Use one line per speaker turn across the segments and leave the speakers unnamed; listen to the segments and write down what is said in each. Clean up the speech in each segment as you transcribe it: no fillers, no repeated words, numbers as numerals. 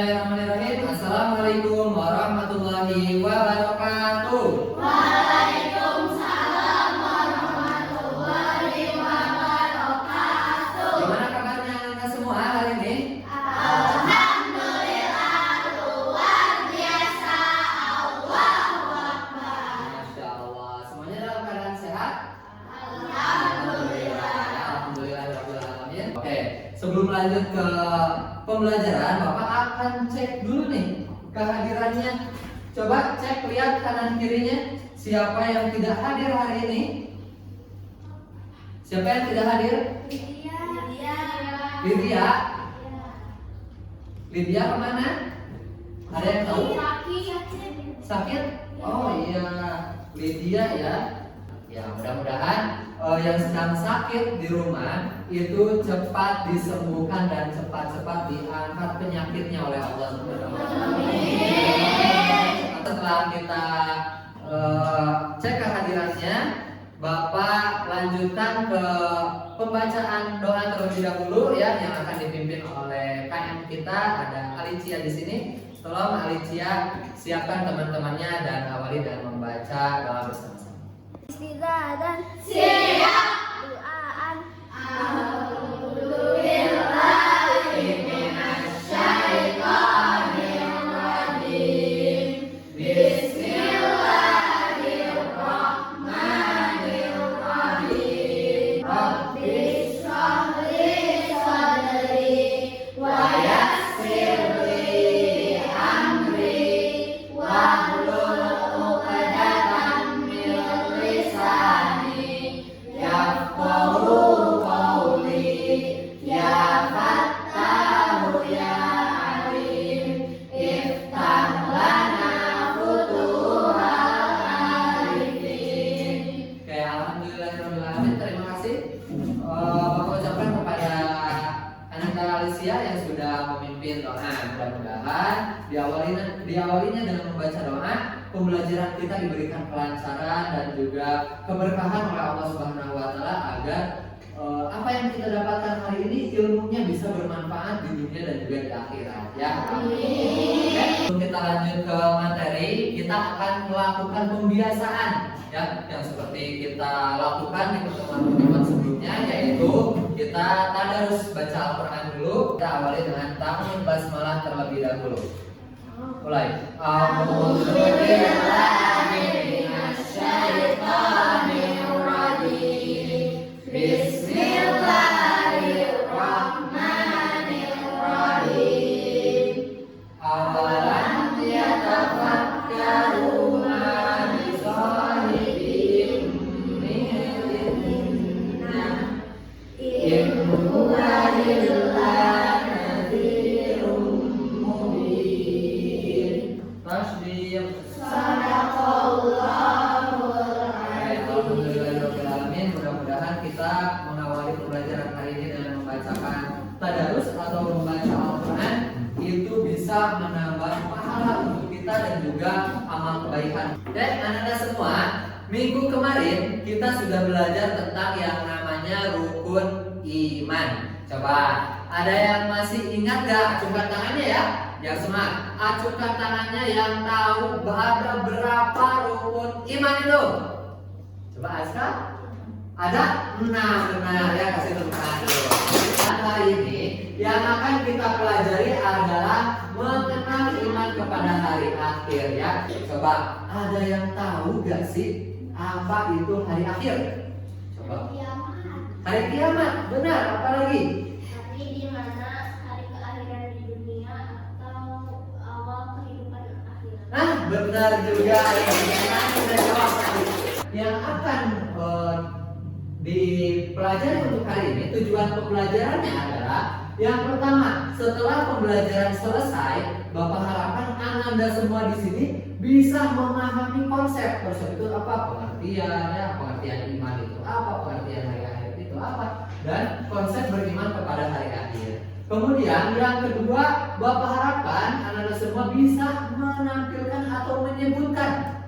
Bismillahirrahmanirrahim. Assalamualaikum warahmatullahi wabarakatuh.
Waalaikumsalam warahmatullahi wabarakatuh.
Gimana kabarnya anak semua hari ini?
Alhamdulillah luar biasa. Allahu Akbar.
Masya Allah. Semuanya dalam keadaan sehat?
Alhamdulillah.
Alhamdulillahirrahmanirrahim. Oke, sebelum lanjut ke pembelajaran, Bapak akan cek dulu nih kehadirannya. Coba cek, lihat kanan kirinya. Siapa yang tidak hadir hari ini? Siapa yang tidak hadir? Lydia. Lydia kemana? Ada yang tahu? Sakit? Oh iya, Lydia ya. Ya mudah-mudahan yang sedang sakit di rumah itu cepat disembuhkan dan cepat-cepat diangkat penyakitnya oleh Allah Subhanahu wa Ta'ala. Setelah kita cek kehadirannya, Bapak lanjutkan ke pembacaan doa terlebih dahulu ya, yang akan dipimpin oleh KM kita. Ada Alicia di sini. Tolong Alicia siapkan teman-temannya dan awali dengan membaca doa bersama-sama.
Istighfar siap doaan a'udzubillahi minasyaitonir rajim bismillahirrahmanirrahim rabbi shrah li sadri wa yassir li amri wahlul 'uqdatam min lisani yafqahu qawli ya fattahu ya alim iftah lana futuhal arifin.
Oke, alhamdulillahirrahmanirrahim. Terima kasih Bapak ucapkan kepada Ananda Alicia yang sudah memimpin doa. Mudah-mudahan diawalinya dengan membaca doa, pembelajaran kita diberikan kelancaran dan juga keberkahan oleh Allah Subhanahu wa Ta'ala, agar apa yang kita dapatkan hari ini ilmunya bisa bermanfaat di dunia dan juga di akhirat ya.
Amin.
Oke, sebelum kita lanjut ke materi, kita akan melakukan pembiasaan ya, yang seperti kita lakukan di pertemuan-pertemuan sebelumnya, yaitu kita tadarus baca Al-Quran dulu. Kita awali dengan ta'awudz basmalah terlebih dahulu. Mulai.
A'udzubillahi minasyaitonir rajim. Bismillahirrahmanirrahim. Awalam yatafakkaru ma bi sahibihim min jinnah in huwa illa nadhirun mubin.
Tasbih.
Sadaqallahul azim.
Alhamdulillahirrahmanirrahim. Mudah-mudahan kita mengawali pembelajaran hari ini dengan membacakan tadarus atau membaca Al-Quran, itu bisa menambah pahala untuk kita dan juga amal kebaikan. Dan anak-anak semua, minggu kemarin kita sudah belajar tentang yang namanya rukun iman. Coba, ada yang masih ingat gak? Acungkan tangannya ya. Yang semangat, acungkan tangannya yang tahu ada berapa rukun iman itu. Coba Aska, ada? Nah, benar ya, kasih tepuk tangan dulu. Dan hari ini yang akan kita pelajari adalah mengenal iman kepada hari akhir ya. Coba, ada yang tahu gak sih apa itu hari akhir? Coba. Hari kiamat, benar. Apa lagi?
Hari di mana hari keakhiran di dunia atau awal kehidupan akhirat.
Nah, benar juga. Yang sudah jawab tadi. Yang akan dipelajari untuk hari ini, tujuan pembelajarannya adalah yang pertama, setelah pembelajaran selesai, Bapak harapkan Anda semua di sini bisa memahami konsep. Konsep itu apa? Pengertian ya, pengertian iman itu apa, pengertian hari akhir itu apa, dan konsep beriman kepada hari akhir. Kemudian yang kedua, Bapak harapkan Anda semua bisa menampilkan atau menyebutkan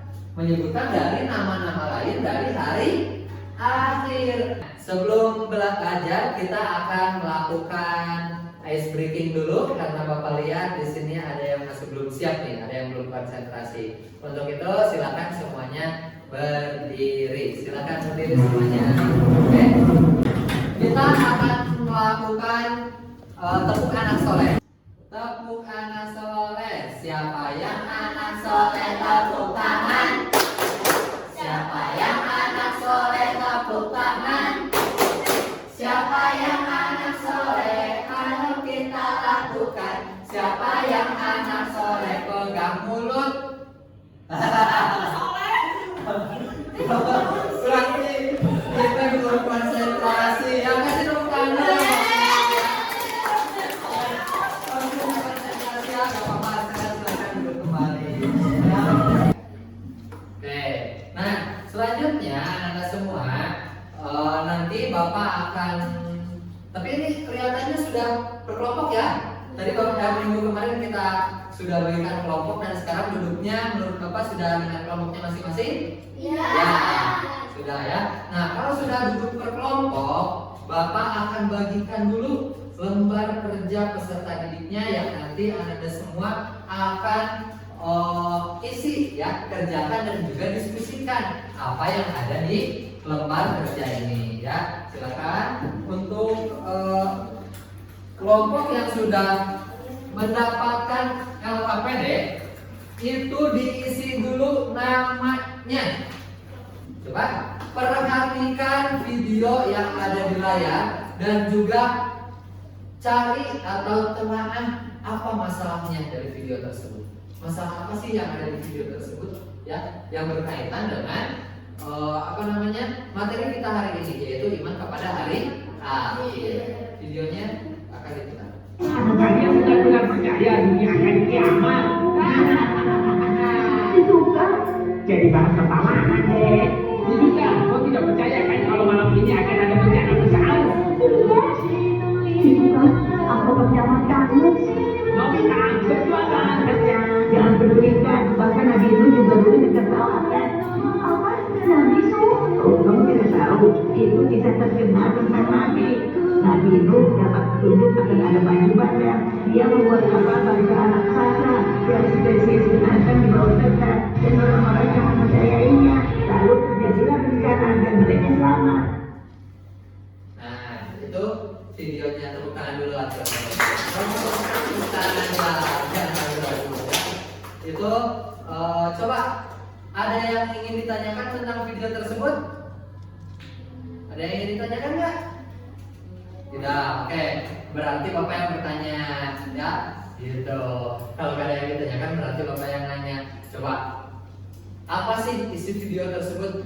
dari nama-nama lain dari hari akhir. Sebelum belajar, kita akan melakukan ice breaking dulu karena Bapak lihat di sini ada yang masih belum siap nih, ada yang belum konsentrasi. Untuk itu silakan semuanya berdiri. Silakan berdiri semuanya. Oke. Kita akan melakukan tepuk anak soleh. Tepuk anak soleh. Siapa yang anak soleh tepuk tangan? Siapa yang anak soleh tepuk tangan? Siapa yang anak soleh ayo kita lakukan. Siapa yang anak soleh pegang mulut. Berarti kita belum konsentrasi. Yang kasih tepuk tangan. Konsentrasi ya, gak apa-apa. Silakan duduk kembali. Oke, nah selanjutnya anak-anak semua nanti Bapak akan, tapi ini kelihatannya sudah berkelompok ya. Tadi Bapak minggu kemarin kita sudah bagikan kelompok dan sekarang duduknya menurut Bapak sudah dengan kelompoknya masing-masing?
Iya.
Ya, sudah ya. Nah kalau sudah duduk berkelompok, Bapak akan bagikan dulu lembar kerja peserta didiknya yang nanti Anda semua akan isi ya, kerjakan dan juga diskusikan apa yang ada di lembar kerja ini ya. Silakan untuk kelompok yang sudah mendapatkan LKPD itu diisi dulu namanya. Coba perhatikan video yang ada di layar dan juga cari atau telaah apa masalahnya dari video tersebut. Masalah apa sih yang ada di video tersebut ya, yang berkaitan dengan materi kita hari ini, yaitu iman kepada hari akhir. Videonya akan diputar.
Kalian benar-benar percaya dunia akan kiamat?
Itu kan
Jadi bahas kepalahan deh. Bisa, kau tidak percaya kan kalau malam ini akan ada bencana besar?
itu kan aku bersama kamu.
Nobita, berjuanglah.
Jangan pedulikan, bahkan Nabi itu juga dulu ditertawakan. Apa Nabi itu? Oh, kamu tidak tahu, itu bisa terkenal tentang Nabi. Nabi itu dapat petunjuk akan ada banyak bandar. Dia membuat kapal bangsa raksasa yang spesies binatang di bawah terbang dan orang-orang yang mempercayainya. Lalu terjadilah bencana dan mereka selamat.
Nah, itu videonya, tepuk tangan dulu lah. Tepuk tangan lah, jangan ragu-ragu ya. Itu coba ada yang ingin ditanyakan tentang video tersebut? Ada yang ingin ditanyakan nggak? Tidak, oke. Berarti Bapak yang bertanya ya, gitu. Kalau nggak ada yang ditanyakan berarti Bapak yang nanya. Coba, apa sih isi video tersebut?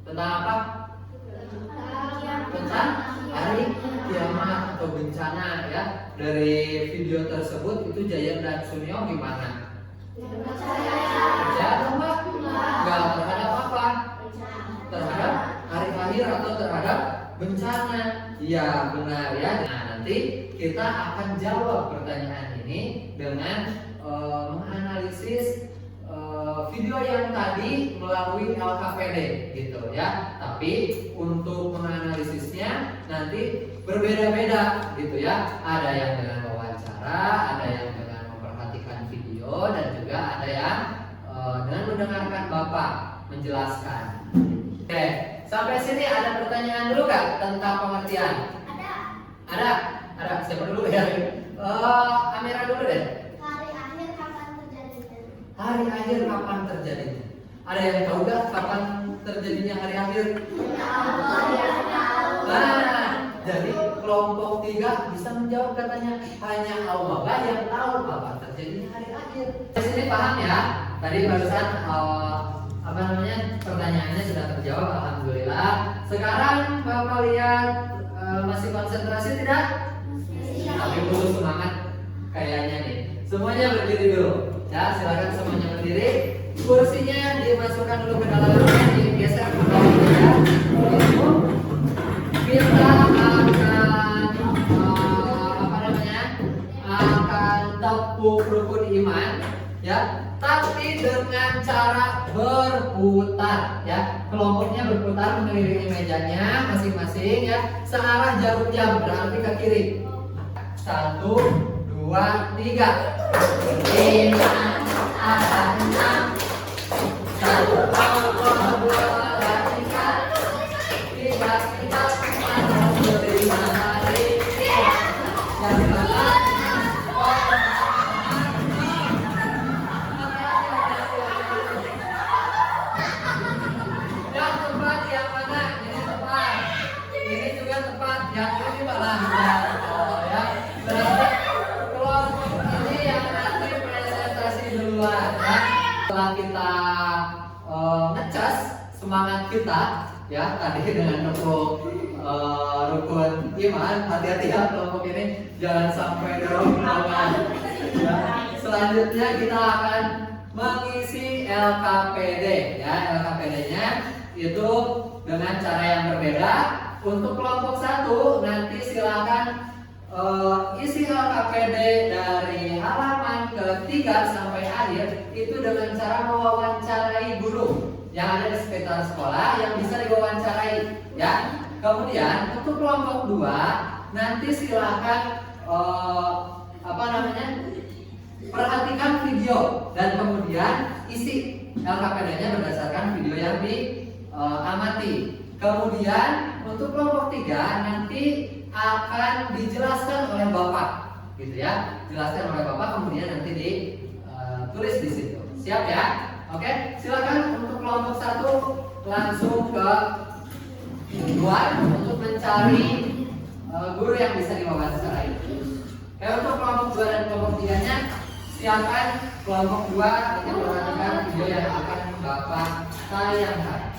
Tentang apa? Tentang hari kiamat atau bencana ya. Dari video tersebut itu Jaya dan Sunyo gimana? Percaya atau enggak? Enggak, terhadap apa? Terhadap hari akhir atau terhadap bencana? Iya benar ya. Nah nanti kita akan jawab pertanyaan ini dengan menganalisis video yang tadi melalui LKPD gitu ya. Tapi untuk menganalisisnya nanti berbeda-beda gitu ya. Ada yang dengan wawancara, ada yang dengan memperhatikan video, dan juga ada yang dengan mendengarkan Bapak menjelaskan. Oke, sampai sini ada pertanyaan dulu kak tentang pengertian? Ada? Ada? Siapa dulu ya? Amira dulu deh.
Hari akhir kapan terjadinya?
Hari akhir kapan terjadinya? Ada yang tahu gak kapan terjadinya hari akhir? Nah, jadi kelompok 3 bisa menjawab katanya hanya Allah yang tahu kapan terjadinya hari akhir. Di sini paham ya? Tadi barusan pertanyaannya sudah terjawab, alhamdulillah. Sekarang Bapak lihat masih konsentrasi tidak? Tapi perlu semangat kayaknya nih. Semuanya berdiri dulu. Ya, silakan semuanya berdiri. Kursinya dimasukkan dulu ke dalam, digeser ke bawah ya. Kita akan akan tepuk rukun iman ya, tapi dengan cara berputar ya. Kelompoknya berputar mengelilingi mejanya masing-masing ya, searah jarum jam, berarti ke kiri. 1, 2, 3. 5 ada 6. 1 Allah 2 3. 3 kita berlima hari. Yang keempat. Yang tepat yang mana? Ini tepat. Ini juga tepat. Yang ini malah oh ya. Berarti kelompok ini yang nanti presentasi duluan ya. Setelah kita ngecas semangat kita ya tadi dengan rukun iman, hati-hati ya kelompok ini jangan sampai dorong-dorongan ya. Selanjutnya kita akan mengisi LKPD ya. LKPD-nya itu dengan cara yang berbeda. Untuk kelompok 1 nanti silakan isi LKPD dari halaman ketiga sampai akhir itu dengan cara mewawancarai guru yang ada di sekitar sekolah yang bisa diwawancarai ya. Kemudian untuk kelompok 2 nanti silakan perhatikan video dan kemudian isi LKPD-nya berdasarkan video yang diamati. Kemudian untuk kelompok 3 nanti akan dijelaskan oleh Bapak, gitu ya. Jelaskan oleh Bapak, kemudian nanti ditulis di situ. Siap ya? Oke, silakan untuk kelompok 1 langsung ke luar untuk mencari guru yang bisa diwawancarai. Untuk kelompok 2 dan kelompok 3-nya silakan kelompok 2 nanti perhatikan video yang akan Bapak tayangkan.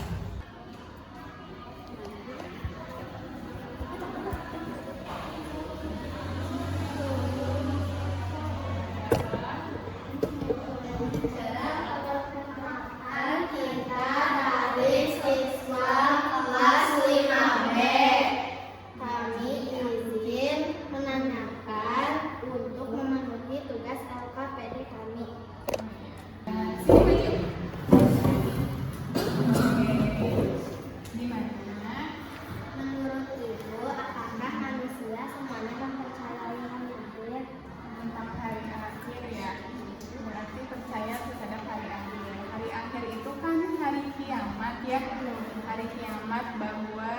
Hari kiamat bahwa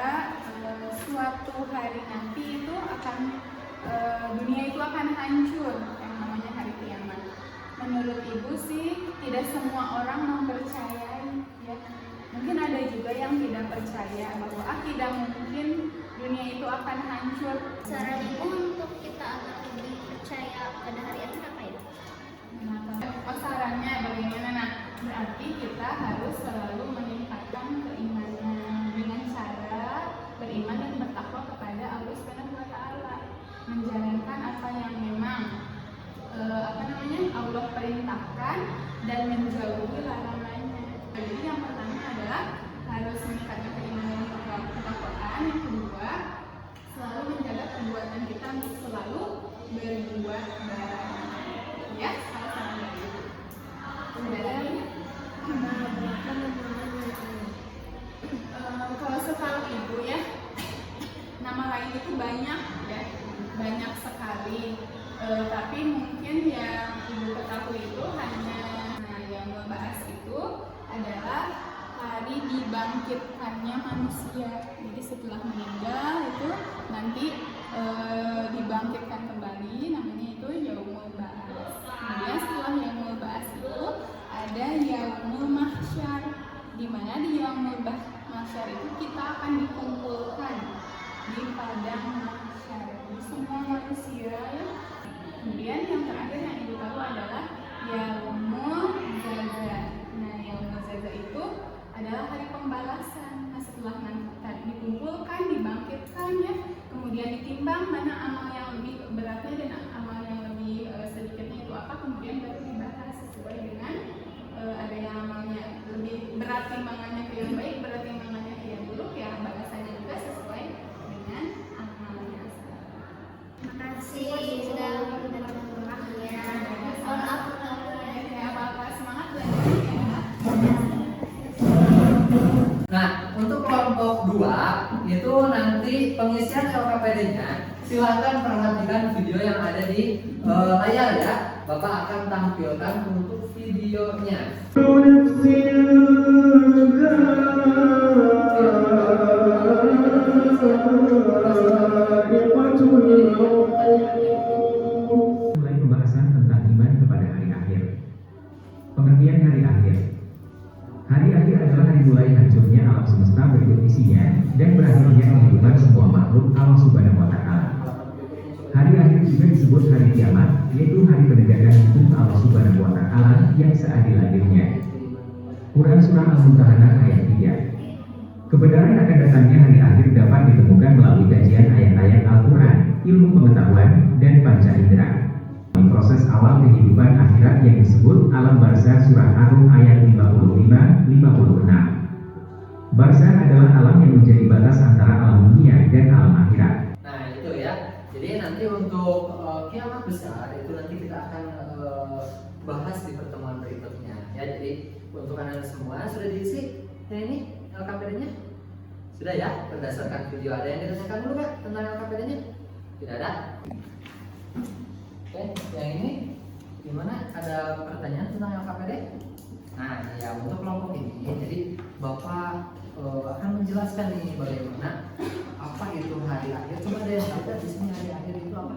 suatu hari nanti itu akan dunia itu akan hancur, yang namanya hari kiamat. Menurut ibu sih tidak semua orang mempercayai ya. Mungkin ada juga yang tidak percaya bahwa tidak mungkin dunia itu akan hancur.
Saran ibu untuk kita agar lebih percaya pada hari akhir apa ya?
Sarannya bagaimana? Nah, berarti kita harus selalu meningkatkan keimanan dengan cara beriman dan bertakwa kepada Allah Subhanahu wa taala, menjalankan apa yang memang Allah perintahkan dan menjauhi larangannya. Jadi yang pertama adalah harus meningkatkan keimanan dan ketakwaan. Yang kedua, selalu menjaga perbuatan kita untuk selalu berbuat baik. Ya, salah-salah dari itu. Kalau setahu ibu ya, nama lain itu banyak ya, banyak sekali. Tapi mungkin yang ibu ketahui itu hanya yang membahas itu adalah hari dibangkitkannya manusia. Jadi setelah meninggal itu nanti dibangkitkan kembali, namanya itu yaumul ba'ats. Kemudian setelah yaumul ba'ats itu ada yaumul mahsyar, di mana di yaumul mahsyar itu kita akan dikumpulkan di padang mahsyar, di semua manusia ya. Kemudian yang terakhir yang ibu tahu adalah yaumul jaza. Nah, yaumul jaza itu adalah hari pembalasan. Nah, setelah nanti dikumpulkan, dibangkitkan ya, kemudian ditimbang mana amal yang lebih beratnya dan amal yang lebih sedikitnya itu apa, kemudian baru dibahas sesuai dengan ada yang amalnya lebih berat timbangannya ke yang baik, berat timbangannya ke yang buruk, ya balasannya juga sesuai dengan amalnya.
Terima kasih sudah mendengarkan ya.
Apa-apa semangat belajar ya.
Nah, untuk kelompok 2 itu nanti pengisian LKPD-nya silahkan perhatikan video yang ada di layar ya. Bapak akan tampilkan untuk videonya.
Mulai pembahasan tentang iman kepada hari akhir. Pengertian hari akhir. Hari akhir adalah hari mulai hancurnya alam semesta berikut isinya dan berakhirnya kehidupan semua makhluk Allah Subhanahu wa Ta'ala. Hari akhir juga disebut hari kiamat, yaitu hari penegakan hukum Allah Subhanahu wa Ta'ala yang seadil-adilnya. Quran Surah Al-Mumtahanah ayat 3. Kebenaran akan datangnya hari akhir dapat ditemukan melalui kajian ayat-ayat Al-Quran, ilmu pengetahuan, dan panca indera. Proses awal kehidupan akhirat yang disebut alam barzah surah Ar-Rum ayat 55-56. Barzah adalah alam yang menjadi batas antara alam dunia dan alam akhirat.
Nah itu ya. Jadi nanti untuk kiamat besar itu nanti kita akan bahas di pertemuan berikutnya. Ya jadi untuk anak-anak semua sudah diisi ya ini LKPD-nya? Sudah ya? Berdasarkan video ada yang ditanyakan dulu Kak tentang LKPD-nya? Tidak ada? Oke, yang ini gimana? Ada pertanyaan tentang LKPD? Nah, ya untuk kelompok ini, jadi Bapak akan menjelaskan nih bagaimana apa itu hari akhir. Coba ada yang tahu di sini hari akhir itu apa?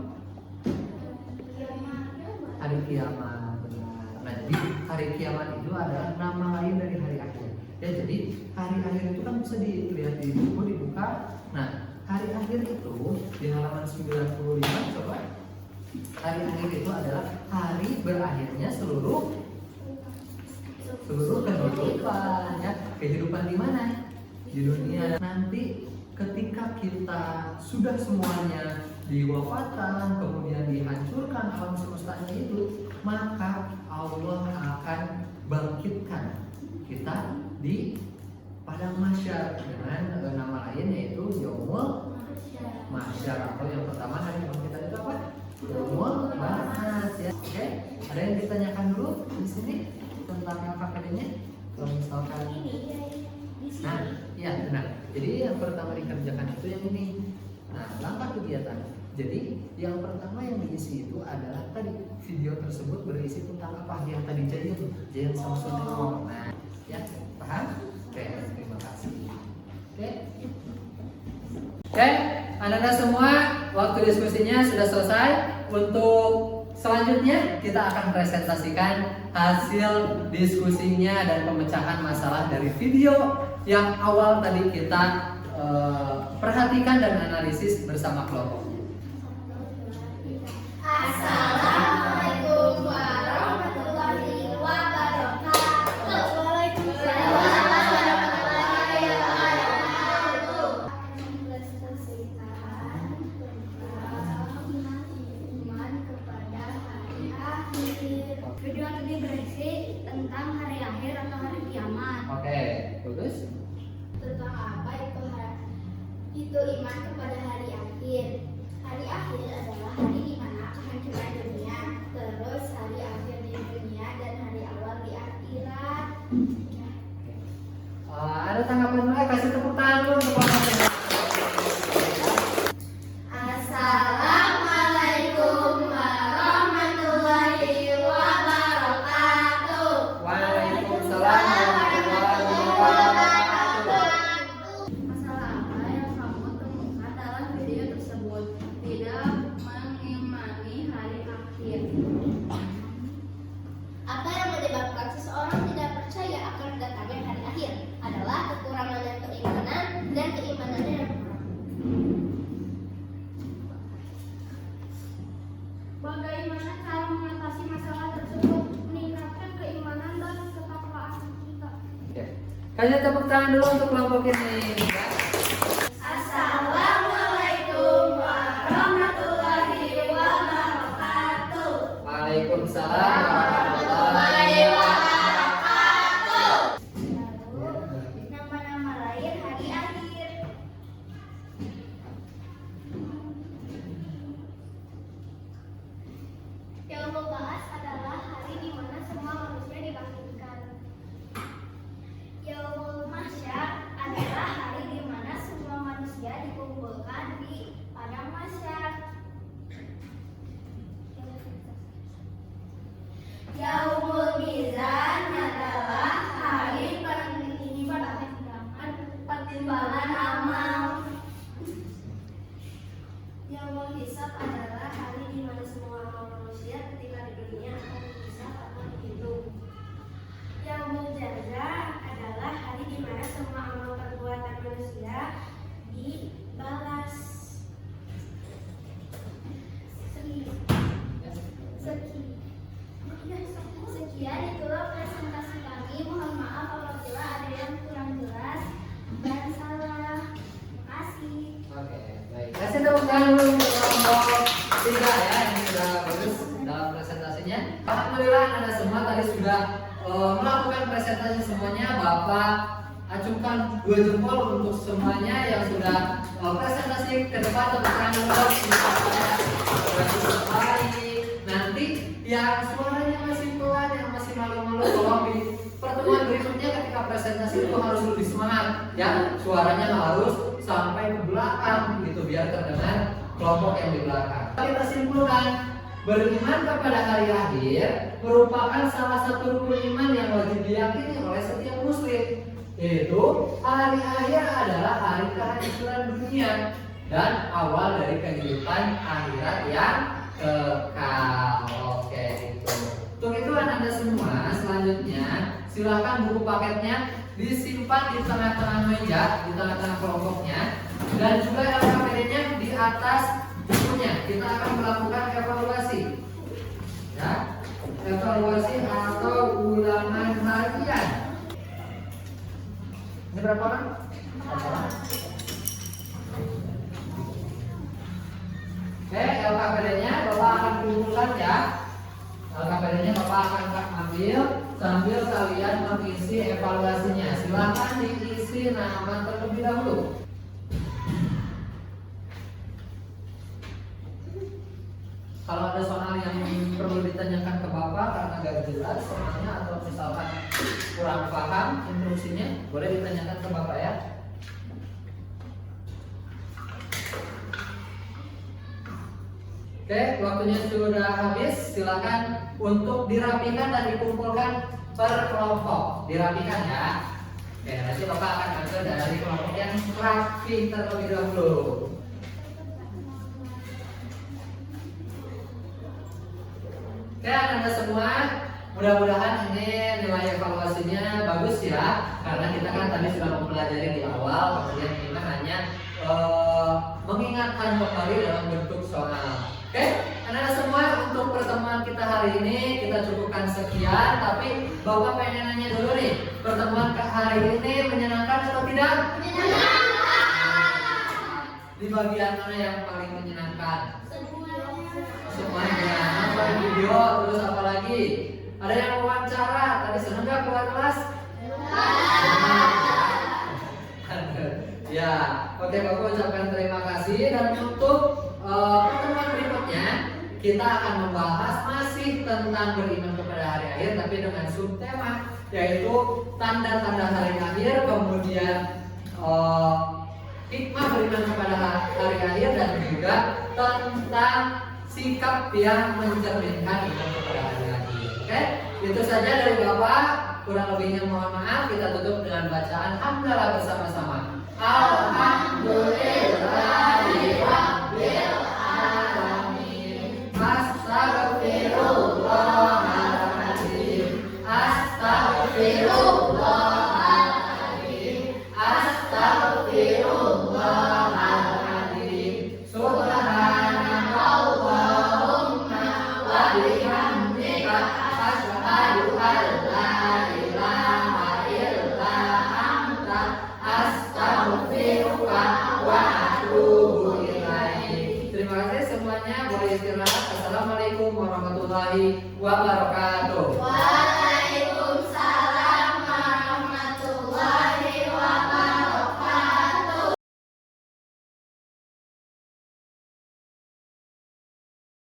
Hari kiamat, benar. Nah, jadi hari kiamat itu adalah nama lain dari hari akhir. Ya, jadi hari akhir itu kan bisa dilihat di buku dibuka. Nah, hari akhir itu di halaman 95 coba. Hari akhir itu adalah hari berakhirnya seluruh kehidupan ya. Kehidupan di mana? Di dunia. Nanti ketika kita sudah semuanya diwafatkan, kemudian dihancurkan alam semestanya itu, maka Allah akan bangkitkan kita di padang mahsyar dengan nama lain yaitu Yaumul Mahsyar, atau yang pertama hari bangkitan itu apa? Yaumul Ba'ats ya. Oke, ada yang ditanyakan dulu di sini tentang LKPD-nya? Kalau misalkan nah, iya benar. Jadi yang pertama dikerjakan itu yang ini. Nah, langkah kegiatan. Jadi yang pertama yang diisi itu adalah tadi video tersebut berisi tentang apa yang tadi Jayan Samsung ngomong. Nah, ya paham? Oke, terima kasih. Oke, anak-anak semua, waktu diskusinya sudah selesai. Untuk selanjutnya kita akan presentasikan hasil diskusinya dan pemecahan masalah dari video yang awal tadi kita perhatikan dan analisis bersama kelompok.
Assalamualaikum warahmatullahi wabarakatuh. Waalaikumsalam warahmatullahi wabarakatuh. Presentasikan iman kepada hari akhir. Video tadi berisi tentang hari akhir atau hari kiamat.
Oke, bagus.
Tentang apa itu iman kepada hari akhir. Hari akhir adalah hari di mana kehancuran dunia, terus hari akhir di dunia dan hari awal di akhirat.
Ada tanggapan dulu? Kasih tepuk tangan dulu untuk kelompok.
Assalamualaikum warahmatullahi wabarakatuh.
Waalaikumsalam warahmatullahi wabarakatuh.
Masalah apa yang kamu temukan dalam video tersebut? Tidak mengimani hari akhir.
Apa yang menyebabkan seseorang tidak percaya akan datangnya hari akhir adalah kekurangannya keimanan dan keimanannya yang kurang. Bagaimana cara mengatasi masalah tersebut? Meningkatkan keimanan dan ketakwaan kita.
Oke. Kasih tepuk tangan dulu untuk kelompok ini.
Assalamualaikum warahmatullahi wabarakatuh.
Waalaikumsalam warahmatullahi
Wabarakatuh. Lalu nama-nama lain hari akhir. Yaumul Ba'ats adalah hari di mana semua manusia dibangkitkan. Yaumul Mahsyar adalah hari di mana hisab adalah hari di mana semua amal manusia ketika di dunia akan dihisab atau dihitung. Yaumul Jaza adalah hari di mana semua amal perbuatan manusia dibalas. Sekian itulah presentasi kami. Mohon maaf apabila ada yang kurang jelas dan salah. Terima kasih.
Oke, baik. Kasih tepuk tangan dulu untuk kelompok 3 ya, ini sudah bagus dalam presentasinya. Alhamdulillah anak semua tadi sudah melakukan presentasi semuanya. Bapak acungkan 2 jempol untuk semuanya yang sudah presentasi ke depan. Tepuk tangan dulu. Nanti yang suaranya masih pelan, yang masih malu-malu, tolong di pertemuan berikutnya ketika presentasi itu harus lebih semangat ya, suaranya harus sampai ke belakang gitu biar terdengar kelompok yang di belakang. Kita simpulkan, beriman kepada hari akhir merupakan salah satu rukun iman yang wajib diyakini oleh setiap muslim. Yaitu hari akhir adalah hari kehancuran dunia dan awal dari kehidupan akhirat yang kekal. Oke, itu. Untuk itu Anda semua selanjutnya silakan buku paketnya disimpan di tengah-tengah meja, di tengah-tengah kelompoknya, dan juga LKPD-nya di atas bukunya. Kita akan melakukan evaluasi, ya, evaluasi atau ulangan harian. Ini berapa orang? Oke, LKPD-nya Bapak akan kumpulkan ya. LKPD-nya Bapak akan ambil sambil kalian mengisi evaluasinya. Silakan diisi nama terlebih dahulu. Kalau ada soal yang perlu ditanyakan ke Bapak karena gak jelas soalnya atau misalkan kurang paham instruksinya, boleh ditanyakan ke Bapak ya. Oke, waktunya sudah habis. Silakan untuk dirapikan dan dikumpulkan per kelompok. Dirapikan ya. Oke, nanti Bapak akan ambil dari kelompok yang rapi terlebih dahulu. Oke, Anda semua, mudah-mudahan ini nilai evaluasinya bagus ya. Karena kita kan tadi sudah mempelajari di awal, kemudian kita hanya mengingatkan kembali dalam bentuk soal. Oke, anak-anak semua, untuk pertemuan kita hari ini kita cukupkan sekian. Tapi Bapak pengen nanya dulu nih, pertemuan hari ini menyenangkan atau tidak? Menyenangkan. Di bagian mana yang paling menyenangkan? Semuanya. Apa video, terus apa lagi? Ada yang wawancara, tadi seneng gak keluar kelas? Ya, oke, Bapak ucapkan terima kasih. Dan untuk pertemuan berikutnya kita akan membahas masih tentang beriman kepada hari akhir, tapi dengan subtema yaitu tanda-tanda hari akhir, kemudian hikmah beriman kepada hari akhir, dan juga tentang sikap yang mencerminkan iman kepada hari akhir. Oke, itu saja dari Bapak. Kurang lebihnya mohon maaf. Kita tutup dengan bacaan hamdalah bersama-sama. Alhamdulillahirabbil alamin. Astaghfirullahaladzim. Astaghfirullahaladzim. Astaghfirullahaladzim. Subhanallahumma wa bihamdika asyhadu an la ilaha illa anta astaghfiruka wa atubu ilaik. Terima kasih semuanya, boleh istirahat. Assalamualaikum warahmatullahi wabarakatuh.